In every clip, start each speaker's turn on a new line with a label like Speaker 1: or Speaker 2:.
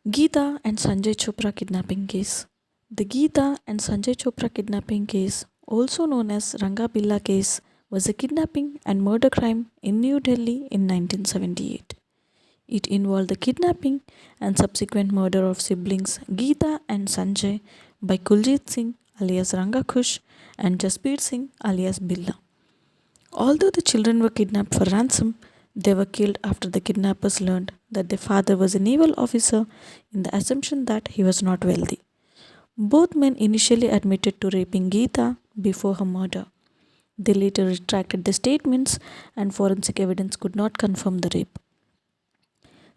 Speaker 1: Geetha and Sanjay Chopra kidnapping case. The Geetha and Sanjay Chopra kidnapping case, also known as Ranga Billa case, was a kidnapping and murder crime in New Delhi in 1978. It involved the kidnapping and subsequent murder of siblings Geetha and Sanjay by Kuljit Singh alias Ranga Khush and Jasbir Singh alias Billa. Although the children were kidnapped for ransom, they were killed after the kidnappers learned that their father was a naval officer in the assumption that he was not wealthy. Both men initially admitted to raping Geetha before her murder. They later retracted their statements, and forensic evidence could not confirm the rape.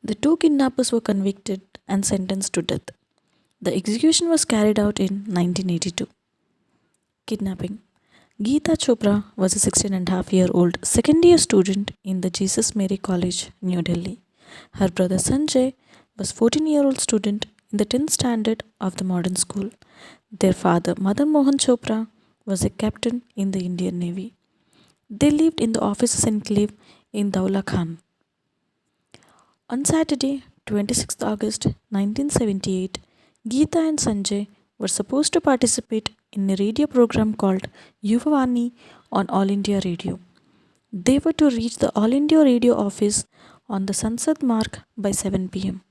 Speaker 1: The two kidnappers were convicted and sentenced to death. The execution was carried out in 1982. Kidnapping. Geetha Chopra was a 16-and-a-half-year-old second-year student in the Jesus Mary College, New Delhi. Her brother Sanjay was 14-year-old student in the 10th standard of the modern school. Their father, Madan Mohan Chopra, was a captain in the Indian Navy. They lived in the officers' enclave in Daula Khan. On Saturday, 26th August 1978, Geetha and Sanjay were supposed to participate in a radio program called Yuvavani on All India Radio. They were to reach the All India Radio office on the Sansad Marg by 7 pm.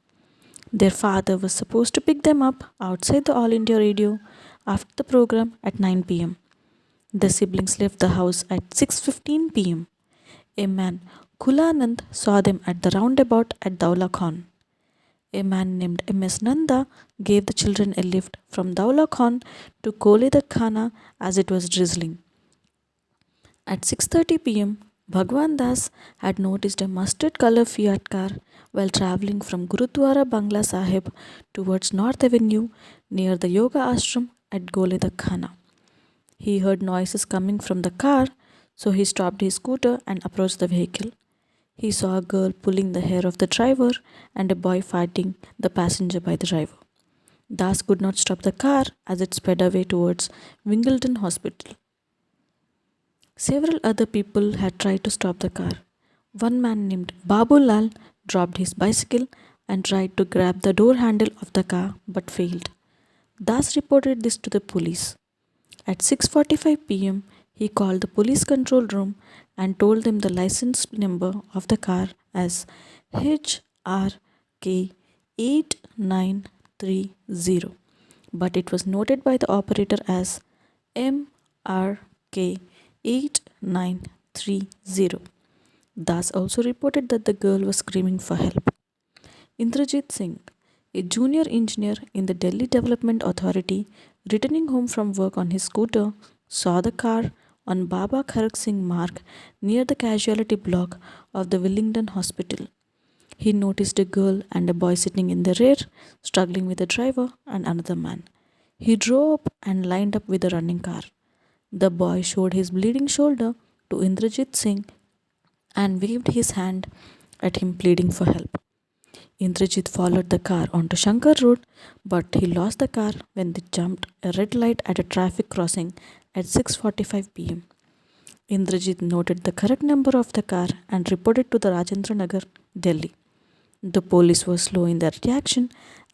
Speaker 1: Their father was supposed to pick them up outside the All India Radio after the program at 9 pm. The siblings left the house at 6:15 pm. A man, Kulanand, saw them at the roundabout at Daula Khan. A man named M.S. Nanda gave the children a lift from Daula Khan to Koledar Khana as it was drizzling. At 6:30 pm, Bhagwan Das had noticed a mustard color Fiat car while travelling from Gurudwara Bangla Sahib towards North Avenue near the Yoga Ashram at Goledak Khana. He heard noises coming from the car, so he stopped his scooter and approached the vehicle. He saw a girl pulling the hair of the driver and a boy fighting the passenger by the driver. Das could not stop the car as it sped away towards Wimbledon Hospital. Several other people had tried to stop the car. One man named Babu Lal dropped his bicycle and tried to grab the door handle of the car but failed. Das reported this to the police. At 6:45 pm, he called the police control room and told them the license number of the car as HRK8930, but it was noted by the operator as MRK8930. Das also reported that the girl was screaming for help. Indrajit Singh, a junior engineer in the Delhi Development Authority, returning home from work on his scooter, saw the car on Baba Kharak Singh Marg near the casualty block of the Willingdon Hospital. He noticed a girl and a boy sitting in the rear, struggling with the driver and another man. He drove up and lined up with the running car. The boy showed his bleeding shoulder to Indrajit Singh and waved his hand at him, pleading for help. Indrajit followed the car onto Shankar Road, but he lost the car when they jumped a red light at a traffic crossing at 6:45 pm. Indrajit noted the correct number of the car and reported to the Rajendra Nagar, Delhi. The police were slow in their reaction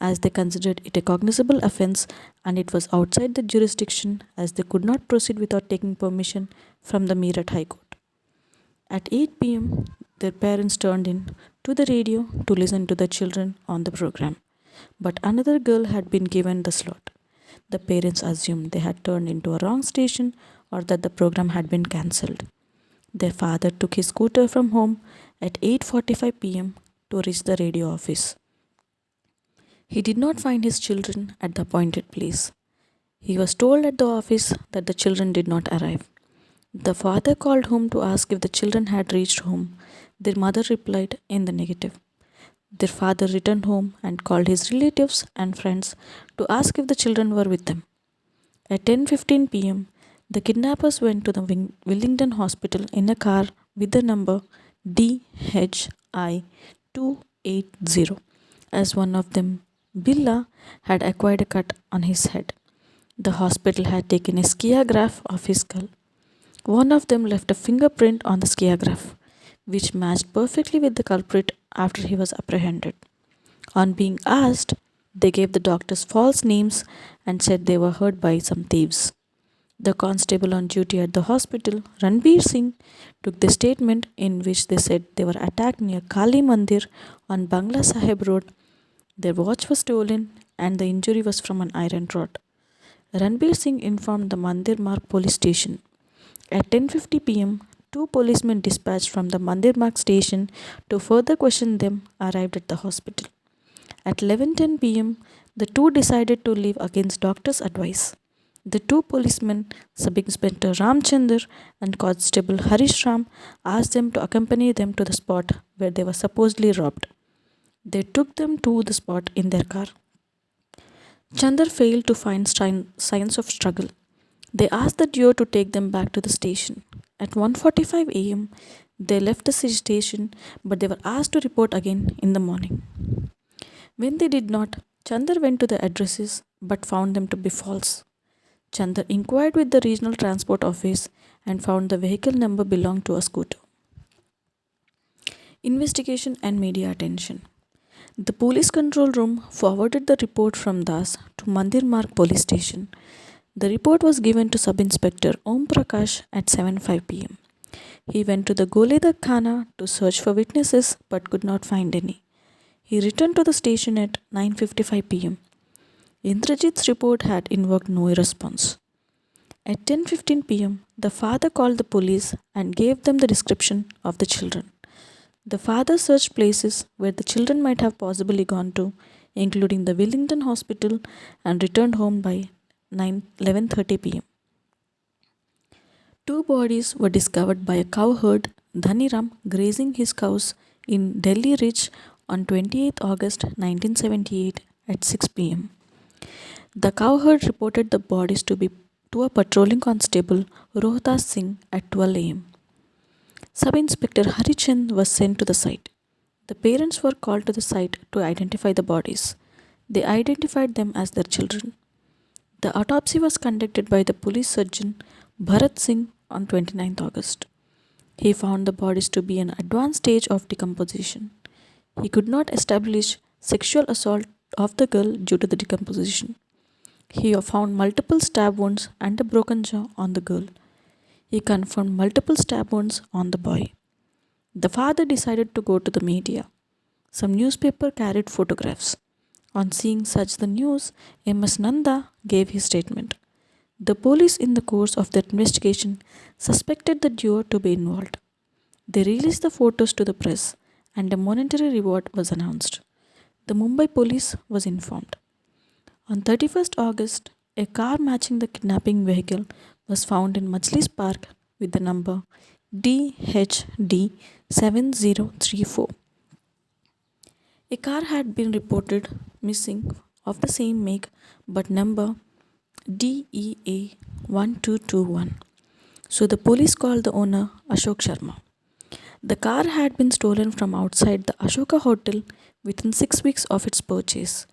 Speaker 1: as they considered it a cognizable offence and it was outside the jurisdiction as they could not proceed without taking permission from the Meerut High Court. At 8 pm, their parents turned in to the radio to listen to the children on the program, but another girl had been given the slot. The parents assumed they had turned into a wrong station or that the program had been cancelled. Their father took his scooter from home at 8:45 pm to reach the radio office. He did not find his children at the appointed place. He was told at the office that the children did not arrive. The father called home to ask if the children had reached home. Their mother replied in the negative. Their father returned home and called his relatives and friends to ask if the children were with them. At 10:15 pm, the kidnappers went to the Willingdon Hospital in a car with the number DHI280, as one of them, Billa, had acquired a cut on his head. The hospital had taken a skiagraph of his skull. One of them left a fingerprint on the skiagraph, which matched perfectly with the culprit after he was apprehended. On being asked They gave the doctors false names and said they were hurt by some thieves. The constable on duty at the hospital, Ranbir Singh, took the statement in which they said they were attacked near Kali Mandir on Bangla Sahib Road. Their watch was stolen and the injury was from an iron rod. Ranbir Singh informed the Mandir Marg police station. At 10:50 pm, two policemen dispatched from the Mandir Marg station to further question them arrived at the hospital. At 11:10 pm, the two decided to leave against doctor's advice. The two policemen, Sub Inspector Ramchandar and Constable Harish Ram, asked them to accompany them to the spot where they were supposedly robbed. They took them to the spot in their car. Chandar failed to find signs of struggle. They asked the duo to take them back to the station. At 1:45 am, they left the station, but they were asked to report again in the morning. When they did not, Chandar went to the addresses but found them to be false. Chandar inquired with the regional transport office and found the vehicle number belonged to a scooter. Investigation and media attention. The police control room forwarded the report from Das to Mandir Marg police station. The report was given to Sub Inspector Om Prakash at 7:05 pm. He went to the Goleda Khana to search for witnesses but could not find any. He returned to the station at 9:55 pm. Indrajit's report had invoked no response. At 10:15 pm, the father called the police and gave them the description of the children. The father searched places where the children might have possibly gone to, including the Wellington Hospital, and returned home by 11:30 pm. Two bodies were discovered by a cowherd, Dhaniram, grazing his cows in Delhi Ridge on 28 August 1978 at 6 pm. The cowherd reported the bodies to a patrolling constable, Rohtas Singh, at 12 am. Sub-Inspector Harichand was sent to the site. The parents were called to the site to identify the bodies. They identified them as their children. The autopsy was conducted by the police surgeon Bharat Singh on 29th August. He found the bodies to be in an advanced stage of decomposition. He could not establish sexual assault of the girl due to the decomposition. He found multiple stab wounds and a broken jaw on the girl. He confirmed multiple stab wounds on the boy. The father decided to go to the media. Some newspaper carried photographs. On seeing such the news, M.S. Nanda gave his statement. The police in the course of their investigation suspected the duo to be involved. They released the photos to the press and a monetary reward was announced. The Mumbai police was informed. On 31st August, a car matching the kidnapping vehicle was found in Majlis Park with the number DHD 7034. A car had been reported missing of the same make but number DEA 1221. So the police called the owner Ashok Sharma. The car had been stolen from outside the Ashoka Hotel within 6 weeks of its purchase.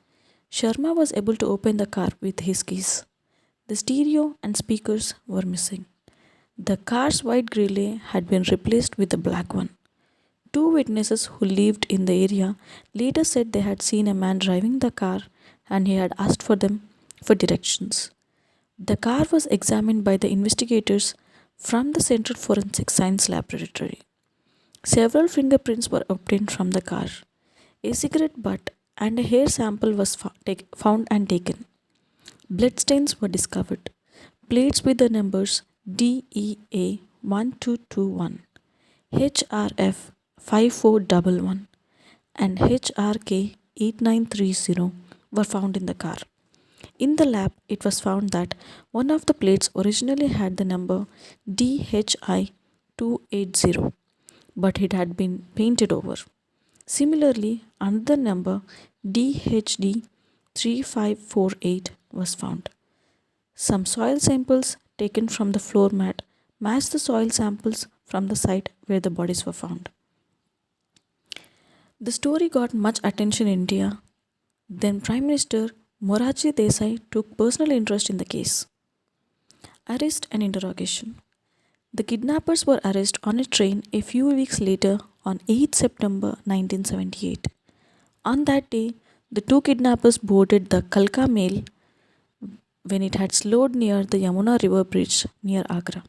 Speaker 1: Sharma was able to open the car with his keys. The stereo and speakers were missing. The car's white grille had been replaced with a black one. Two witnesses who lived in the area later said they had seen a man driving the car and he had asked for them for directions. The car was examined by the investigators from the Central Forensic Science Laboratory. Several fingerprints were obtained from the car. A cigarette butt and a hair sample was found and taken. Bloodstains were discovered. Plates with the numbers DEA 1221, HRF 5411 and HRK 8930 were found in the car. In the lab, it was found that one of the plates originally had the number DHI 280, but it had been painted over. Similarly, another number DHD 3548 was found. Some soil samples taken from the floor mat matched the soil samples from the site where the bodies were found. The story got much attention in India. Then Prime Minister Morarji Desai took personal interest in the case. Arrest and interrogation. The kidnappers were arrested on a train a few weeks later on 8 September 1978. On that day, The two kidnappers boarded the Kalka mail when it had slowed near the Yamuna River bridge near Agra.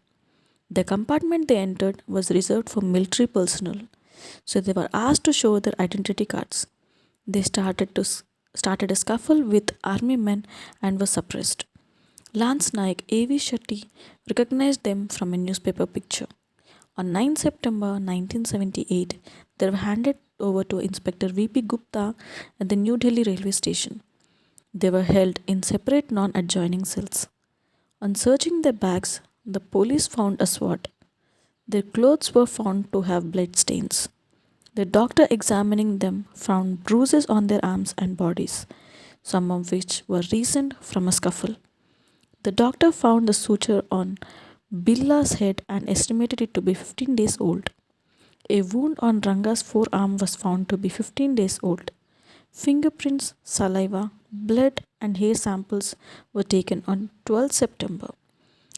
Speaker 1: The compartment they entered was reserved for military personnel, so they were asked to show their identity cards. They started a scuffle with army men and were suppressed. Lance Naik A.V. Shetty recognized them from a newspaper picture. On 9 September 1978, they were handed over to Inspector V.P. Gupta at the New Delhi railway station. They were held in separate non adjoining cells. On searching their bags, the police found a sword. Their clothes were found to have blood stains. The doctor examining them found bruises on their arms and bodies, some of which were recent from a scuffle. The doctor found the suture on Billa's head and estimated it to be 15 days old. A wound on Ranga's forearm was found to be 15 days old. Fingerprints, saliva, blood, and hair samples were taken on 12 September.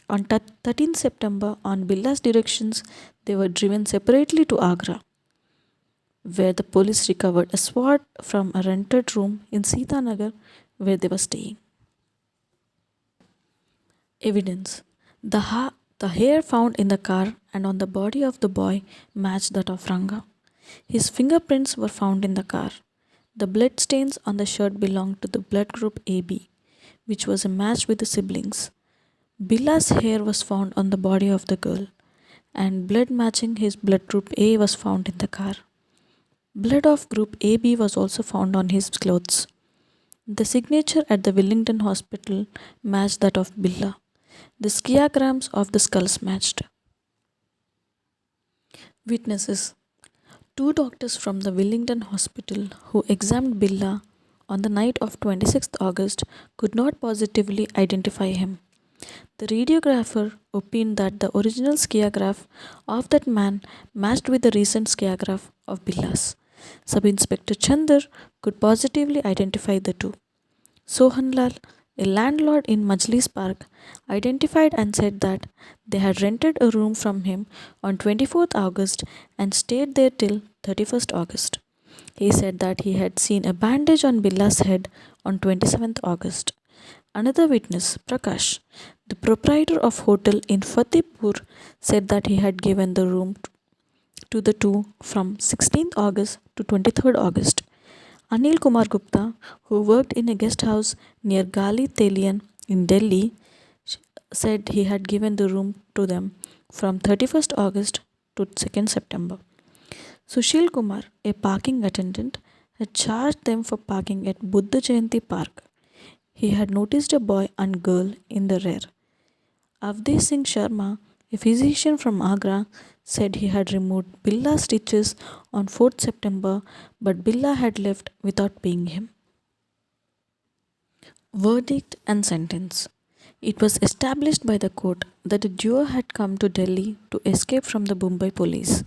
Speaker 1: On 13 September, on Billa's directions, they were driven separately to Agra, where the police recovered a sword from a rented room in Sita Nagar where they were staying. Evidence: the hair found in the car and on the body of the boy matched that of Ranga. His fingerprints were found in the car. The blood stains on the shirt belonged to the blood group AB, which was a match with the siblings. Billa's hair was found on the body of the girl, and blood matching his blood group A was found in the car. Blood of group AB was also found on his clothes. The signature at the Wellington hospital matched that of Billa. The skiagrams of the skulls matched. Witnesses: two doctors from the Wellington hospital who examined Billa on the night of 26th August could not positively identify him. The radiographer opined that the original skiagraph of that man matched with the recent skiagraph of Billa's. Sub-Inspector Chandar could positively identify the two. Sohanlal, a landlord in Majlis Park, identified and said that they had rented a room from him on 24th August and stayed there till 31st August. He said that he had seen a bandage on Billa's head on 27th August. Another witness, Prakash, the proprietor of hotel in Fatehpur, said that he had given the room to the two from 16th August to 23rd August. Anil Kumar Gupta, who worked in a guest house near Gali Telian in Delhi, said he had given the room to them from 31st August to 2nd September. Sushil Kumar, a parking attendant, had charged them for parking at Buddha Jayanti Park. He had noticed a boy and girl in the rear. Avdesh Singh Sharma, a physician from Agra, said he had removed Billa's stitches on 4th September, but Billa had left without paying him. Verdict and sentence. It was established by the court that the duo had come to Delhi to escape from the Mumbai police.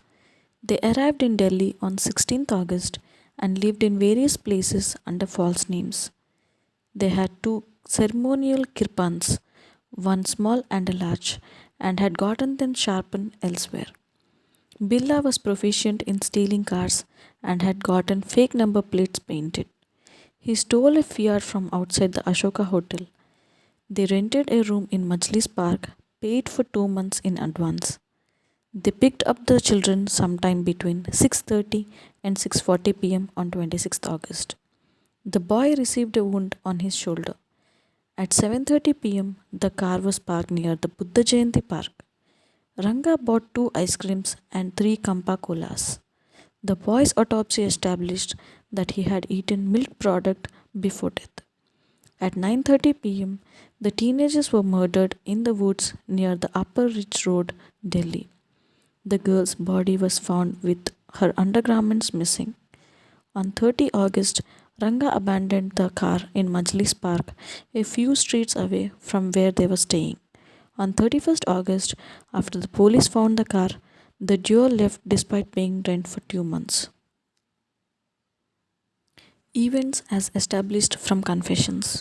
Speaker 1: They arrived in Delhi on 16th August and lived in various places under false names. They had two ceremonial kirpans, one small and a large, and had gotten them sharpened elsewhere. Billa was proficient in stealing cars and had gotten fake number plates painted. He stole a Fiat from outside the Ashoka hotel. They rented a room in Majlis Park, paid for 2 months in advance. They picked up the children sometime between 6:30 and 6:40 p.m. on 26th August. The boy received a wound on his shoulder. At 7:30 p.m., the car was parked near the Buddha Jayanti Park. Ranga bought 2 ice creams and 3 Kampa Colas. The boy's autopsy established that he had eaten milk product before death. At 9:30 p.m., the teenagers were murdered in the woods near the Upper Ridge Road, Delhi. The girl's body was found with her undergarments missing. On 30 August, Ranga abandoned the car in Majlis Park, a few streets away from where they were staying. On 31st August, after the police found the car, the duo left despite paying rent for 2 months. Events as established from confessions.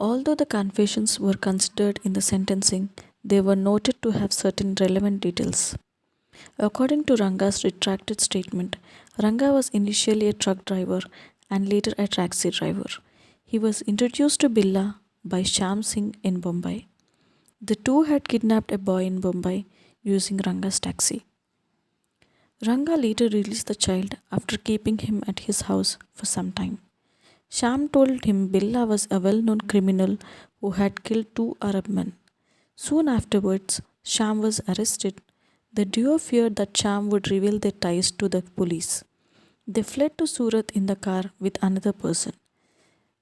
Speaker 1: Although the confessions were considered in the sentencing, they were noted to have certain relevant details. According to Ranga's retracted statement, Ranga was initially a truck driver and later a taxi driver. He was introduced to Billa by Sham Singh in Bombay. The two had kidnapped a boy in Bombay using Ranga's taxi. Ranga later released the child after keeping him at his house for some time. Sham told him Billa was a well known criminal who had killed two Arab men. Soon afterwards, Sham was arrested. The duo feared that Sham would reveal their ties to the police. They fled to Surat in the car with another person.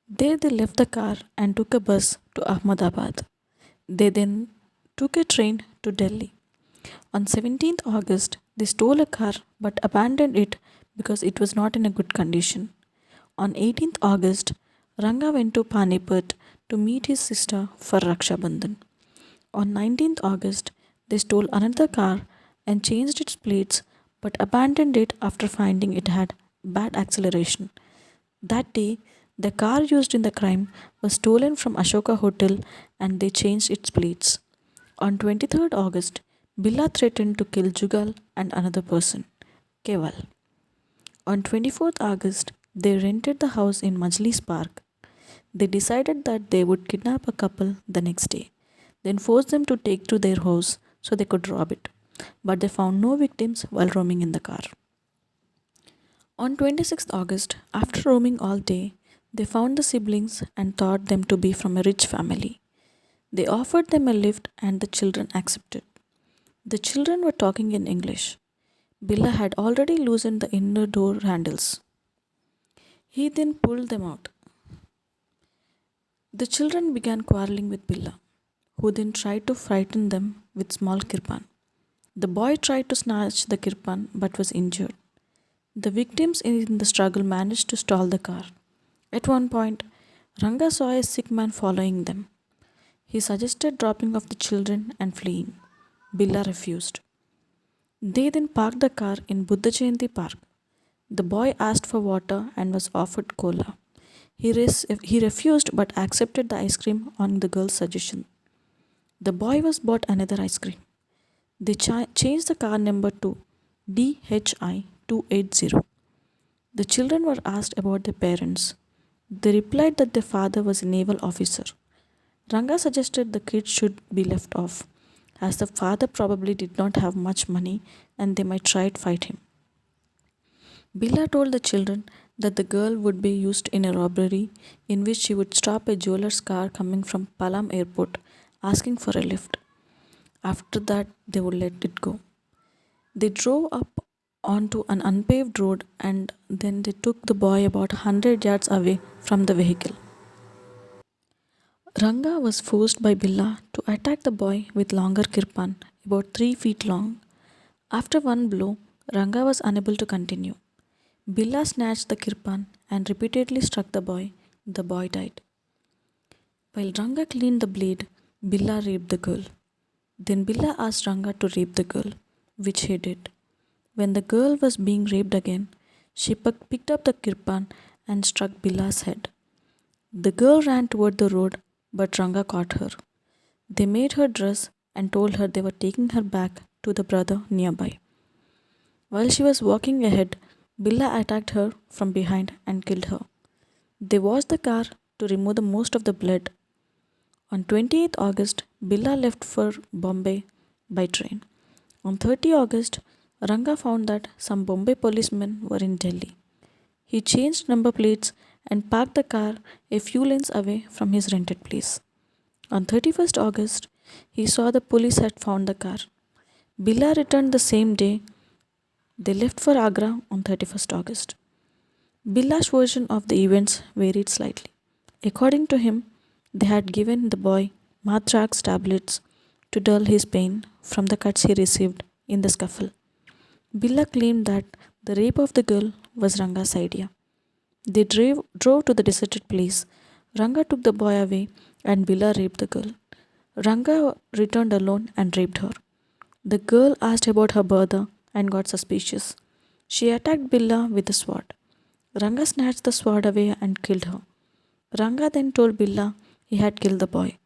Speaker 1: There they left the car and took a bus to Ahmedabad. They then took a train to Delhi. On 17th August, they stole a car but abandoned it because it was not in a good condition. On 18th August, Ranga went to Panipat to meet his sister for Raksha Bandhan. On 19th August, they stole another car and changed its plates but abandoned it after finding it had bad acceleration. That day, the car used in the crime was stolen from Ashoka Hotel and they changed its plates. On 23rd August, Billa threatened to kill Jugal and another person, Keval. On 24th August, they rented the house in Majlis Park. They decided that they would kidnap a couple the next day, then force them to take to their house so they could rob it. But they found no victims while roaming in the car. On 26th August, after roaming all day, they found the siblings and thought them to be from a rich family. They offered them a lift and the children accepted. The children were talking in English. Billa had already loosened the inner door handles. He then pulled them out. The children began quarreling with Billa, who then tried to frighten them with small kirpan. The boy tried to snatch the kirpan but was injured. The victims in the struggle managed to stall the car. At one point, Ranga saw a sick man following them. He suggested dropping off the children and fleeing. Billa refused. They then parked the car in Buddha Jayanti Park. The boy asked for water and was offered cola. He refused but accepted the ice cream on the girl's suggestion. The boy was bought another ice cream. They changed the car number to DHI 280. The children were asked about their parents. They replied that their father was a naval officer. Ranga suggested the kids should be left off, as the father probably did not have much money and they might try to fight him. Billa told the children that the girl would be used in a robbery in which she would stop a jeweler's car coming from Palam airport asking for a lift. After that, they would let it go. They drove up onto an unpaved road and then they took the boy about 100 yards away from the vehicle. Ranga was forced by Billa to attack the boy with longer kirpan, about 3 feet long. After one blow, Ranga was unable to continue. Billa snatched the kirpan and repeatedly struck the boy. The boy died. While Ranga cleaned the blade, Billa raped the girl. Then Billa asked Ranga to rape the girl, which he did. When the girl was being raped again, she picked up the kirpan and struck Billa's head. The girl ran toward the road, but Ranga caught her. They made her dress and told her they were taking her back to the brother nearby. While she was walking ahead, Billa attacked her from behind and killed her. They washed the car to remove the most of the blood. On 28th August, Billa left for Bombay by train. On 30 August, Ranga found that some Bombay policemen were in Delhi. He changed number plates and parked the car a few lanes away from his rented place. On 31st August, he saw the police had found the car. Billa returned the same day. They left for Agra on 31st August. Billa's version of the events varied slightly. According to him, they had given the boy Matrax tablets to dull his pain from the cuts he received in the scuffle. Billa claimed that the rape of the girl was Ranga's idea. They drove to the deserted place. Ranga took the boy away and Billa raped the girl. Ranga returned alone and raped her. The girl asked about her brother and got suspicious. She attacked Billa with a sword. Ranga snatched the sword away and killed her. Ranga then told Billa he had killed the boy.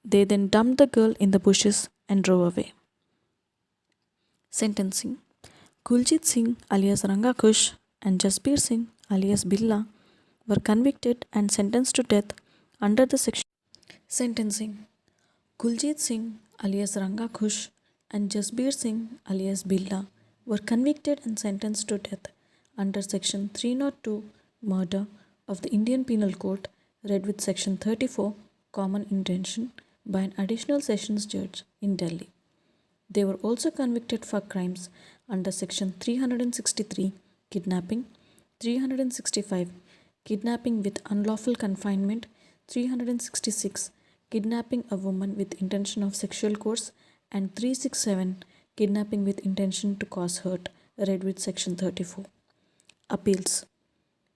Speaker 1: They then dumped the girl in the bushes and drove away. Sentencing. Kuljit Singh alias Ranga Kush and Jasbir Singh alias Billa, were convicted and sentenced to death under the section sentencing. Kuljit Singh alias Ranga Khush and Jasbir Singh alias Billa were convicted and sentenced to death under section 302 murder of the Indian Penal Code read with section 34 common intention by an additional sessions judge in Delhi. They were also convicted for crimes under section 363 kidnapping, 365 kidnapping with unlawful confinement, 366 kidnapping a woman with intention of sexual course, and 367 kidnapping with intention to cause hurt, read with section 34. Appeals.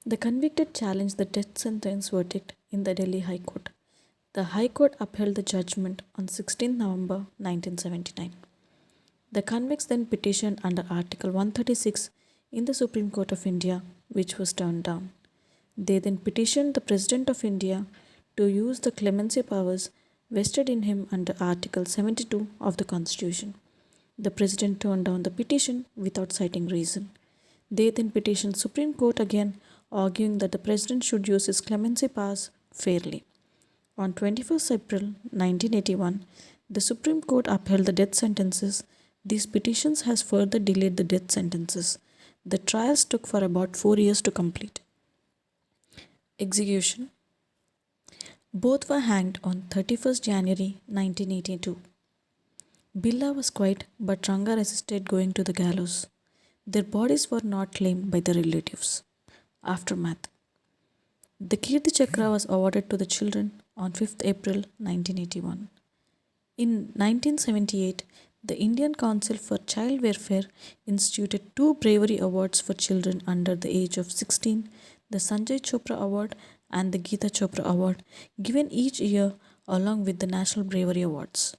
Speaker 1: The convicted challenged the death sentence verdict in the Delhi High Court. The High Court upheld the judgment on 16 November 1979. The convicts then petitioned under Article 136 in the Supreme Court of India, which was turned down. They then petitioned the President of India to use the clemency powers vested in him under Article 72 of the Constitution. The President turned down the petition without citing reason. They then petitioned Supreme Court again, arguing that the President should use his clemency powers fairly. On 21st April 1981, the Supreme Court upheld the death sentences. These petitions has further delayed the death sentences. The trials took for about 4 years to complete. Execution. Both were hanged on 31st January 1982. Billa was quiet, but Ranga resisted going to the gallows. Their bodies were not claimed by their relatives. Aftermath. The Keerthi Chakra was awarded to the children on 5th April 1981. In 1978, the Indian Council for Child Welfare instituted 2 bravery awards for children under the age of 16, the Sanjay Chopra Award and the Geetha Chopra Award, given each year along with the National Bravery Awards.